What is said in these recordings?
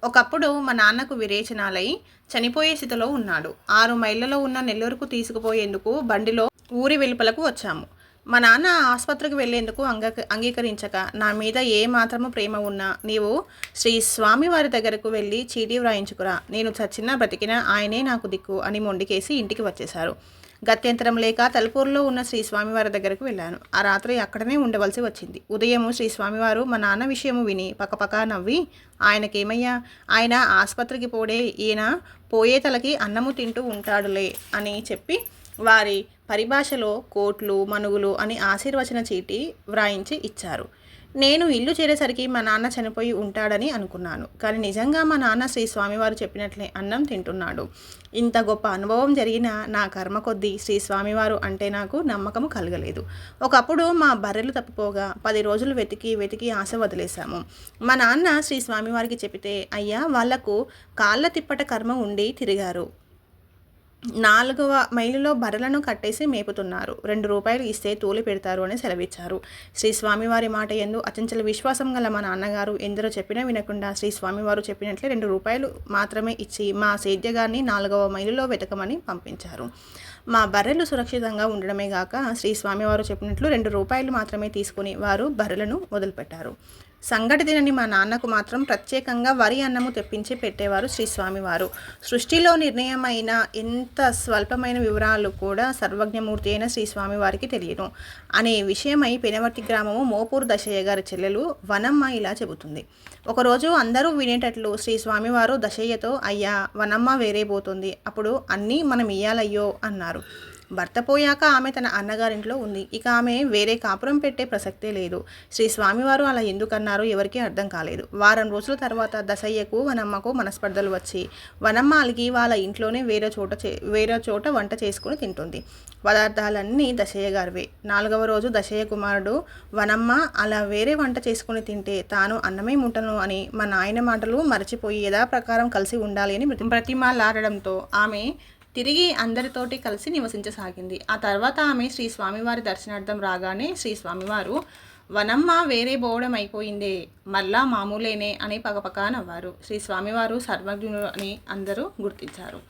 ఒకప్పుడు మా నాన్నకు విరేచనాలై చనిపోయే స్థితిలో ఉన్నాడు. 6 మైళ్ళలో ఉన్న నెల్లూరుకు తీసుకుపోయేందుకు బండిలో ఊరి వెలుపలకు వచ్చాము. మా నాన్న ఆస్పత్రికి వెళ్లేందుకు అంగీకరించక నా మీద ఏ మాత్రము ప్రేమ ఉన్నా నీవు శ్రీ స్వామివారి దగ్గరకు వెళ్ళి చీటీ వ్రాయించుకురా, నేను చచ్చినా బ్రతికినా ఆయనే నాకు దిక్కు అని మొండికేసి ఇంటికి వచ్చేశారు. గత్యంతరం లేక తలుపూరులో ఉన్న శ్రీ స్వామివారి దగ్గరకు వెళ్ళాను. ఆ రాత్రి అక్కడనే ఉండవలసి వచ్చింది. ఉదయము శ్రీ స్వామివారు మా నాన్న విషయము విని పకపకా నవ్వి, ఆయనకేమయ్యా, ఆయన ఆసుపత్రికి పోడే, ఈయన పోయే తలకి అన్నము తింటూ ఉంటాడులే అని చెప్పి వారి పరిభాషలో కోట్లు మనుగులు అని ఆశీర్వచన చీటీ వ్రాయించి ఇచ్చారు. నేను ఇల్లు చేరేసరికి మా నాన్న చనిపోయి ఉంటాడని అనుకున్నాను. కానీ నిజంగా మా నాన్న శ్రీ స్వామివారు చెప్పినట్లే అన్నం తింటున్నాడు. ఇంత గొప్ప అనుభవం జరిగిన నా కర్మ కొద్దీ శ్రీ స్వామివారు అంటే నాకు నమ్మకము కలగలేదు. ఒకప్పుడు మా బర్రెలు తప్పిపోగా 10 రోజులు వెతికి ఆశ వదిలేశాము. మా నాన్న శ్రీ స్వామివారికి చెబితే, అయ్యా వాళ్లకు కాళ్ళ తిప్పట కర్మ ఉండి తిరిగారు, 4వ మైలులో బర్రెలను కట్టేసి మేపుతున్నారు, 2 రూపాయలు ఇస్తే తోలి పెడతారు అని సెలవిచ్చారు. శ్రీ స్వామివారి మాట యందు అచంచల విశ్వాసం గల మా నాన్నగారు ఎందరో చెప్పినా వినకుండా శ్రీ స్వామివారు చెప్పినట్లే 2 రూపాయలు మాత్రమే ఇచ్చి మా సేద్యగారిని 4వ మైలులో వెతకమని పంపించారు. మా బర్రెలు సురక్షితంగా ఉండడమే గాక శ్రీ స్వామివారు చెప్పినట్లు 2 రూపాయలు మాత్రమే తీసుకుని వారు బర్రెలను వదిలిపెట్టారు. సంగటి తినని మా నాన్నకు మాత్రం ప్రత్యేకంగా వరి అన్నము తెప్పించి పెట్టేవారు శ్రీ స్వామివారు. సృష్టిలో నిర్ణయమైన ఎంత స్వల్పమైన వివరాలు కూడా సర్వజ్ఞమూర్తి అయిన శ్రీ స్వామివారికి తెలియను అనే విషయమై పెనవర్తి గ్రామము మోపూరు దశయ్య గారి చెల్లెలు వనమ్మ ఇలా చెబుతుంది. ఒకరోజు అందరూ వినేటట్లు శ్రీ స్వామివారు దశయ్యతో, అయ్యా వనమ్మ వేరే పోతుంది, అప్పుడు అన్నీ మనం ఇయ్యాలయ్యో అన్నారు. భర్త పోయాక ఆమె తన అన్నగారింట్లో ఉంది, ఇక ఆమె వేరే కాపురం పెట్టే ప్రసక్తే లేదు. శ్రీ స్వామివారు అలా ఎందుకన్నారో ఎవరికీ అర్థం కాలేదు. వారం రోజుల తర్వాత దశయ్యకు వనమ్మకు మనస్పర్ధలు వచ్చి వనమ్మ అలిగి వాళ్ళ ఇంట్లోనే వేరే చోట వంట చేసుకుని తింటుంది. పదార్థాలన్నీ దశయ్య గారివే. 4వ రోజు దశయ్య కుమారుడు వనమ్మ అలా వేరే వంట చేసుకుని తింటే తాను అన్నమే ముట్టను అని మా నాయన మాటలు మరచిపోయి యథాప్రకారం కలిసి ఉండాలి అని ప్రతిమాలాడడంతో ఆమె తిరిగి అందరితోటి కలిసి నివసించసాగింది. ఆ తర్వాత ఆమె శ్రీ స్వామివారి దర్శనార్థం రాగానే శ్రీ స్వామివారు, వనమ్మ వేరే పోవడం అయిపోయిందే, మళ్ళా మామూలేనే అని పకపకా నవ్వారు. శ్రీ స్వామివారు సర్వజ్ఞుడు అని అందరూ గుర్తించారు.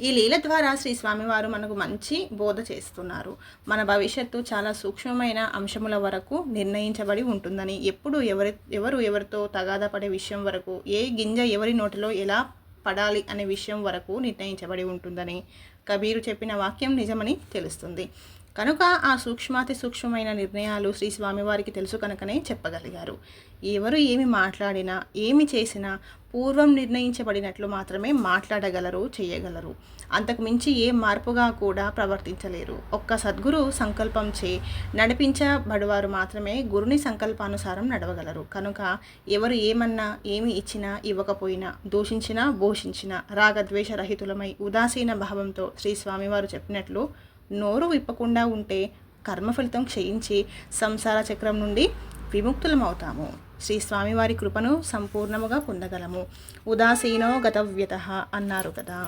ఈ లీల ద్వారా శ్రీ స్వామివారు మనకు మంచి బోధ చేస్తున్నారు. మన భవిష్యత్తు చాలా సూక్ష్మమైన అంశముల వరకు నిర్ణయించబడి ఉంటుందని, ఎప్పుడు ఎవరితో తగాదా పడే విషయం వరకు, ఏ గింజ ఎవరి నోటిలో ఎలా పడాలి అనే విషయం వరకు నిర్ణయించబడి ఉంటుందని కబీరు చెప్పిన వాక్యం నిజమని తెలుస్తుంది. కనుక ఆ సూక్ష్మాతి సూక్ష్మమైన నిర్ణయాలు శ్రీ స్వామివారికి తెలుసు కనుకనే చెప్పగలిగారు. ఎవరు ఏమి మాట్లాడినా ఏమి చేసినా పూర్వం నిర్ణయించబడినట్లు మాత్రమే మాట్లాడగలరు, చేయగలరు. అంతకు మించి ఏ మార్పుగా కూడా ప్రవర్తించలేరు. ఒక్క సద్గురు సంకల్పంచే నడిపించబడువారు మాత్రమే గురుని సంకల్పానుసారం నడవగలరు. కనుక ఎవరు ఏమన్నా ఏమి ఇచ్చినా ఇవ్వకపోయినా, దూషించినా భూషించినా రాగద్వేష రహితులమై ఉదాసీన భావంతో శ్రీ స్వామివారు చెప్పినట్లు నోరు విప్పకుండా ఉంటే కర్మ ఫలితం క్షయించి సంసార చక్రం నుండి విముక్తులమవుతాము. శ్రీ స్వామివారి కృపను సంపూర్ణముగా పొందగలము. ఉదాసీనో గతవ్యతః అన్నారు కదా.